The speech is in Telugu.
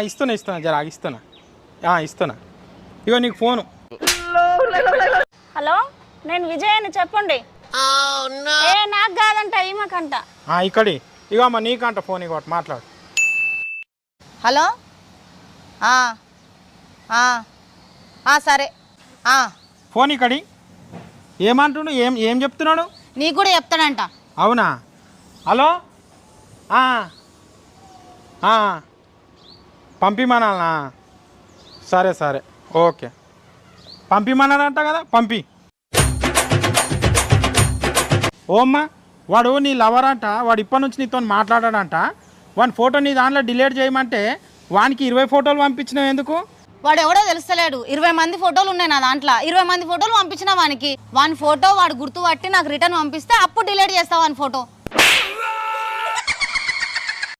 ఇస్తున్నా జరా ఇస్తున్నా ఇగో నీకు ఫోను. హలో, నేను విజయ్ అని చెప్పండి. నాకు కాదంట ఈమెకంట. ఇక్కడి ఇగో అమ్మ నీకంట ఫోన్ ఇవ్వట మాట్లాడు. హలో సరే ఫోన్ ఇక్కడి ఏమంటుండు ఏం చెప్తున్నాడు? నీకు కూడా చెప్తాడంట. అవునా? హలో పంపిమనాలనా? సరే ఓకే పంపిమన్నాడంట కదా, పంపి. ఓమ్మా వాడు నీ లవర్ అంట, వాడు ఇప్పటి నుంచి నీతో మాట్లాడాడంట. వాని ఫోటో నీ దాంట్లో డిలీట్ చేయమంటే వానికి 20 ఫోటోలు పంపించినావు ఎందుకు? వాడు ఎవడో తెలుస్తలేడు. 20 మంది ఫోటోలు ఉన్నాయి నా దాంట్లో. 20 మంది ఫోటోలు పంపించిన వానికి. వాని ఫోటో వాడు గుర్తుపట్టి నాకు రిటర్న్ పంపిస్తే అప్పుడు డిలీట్ చేస్తావు వాని ఫోటో.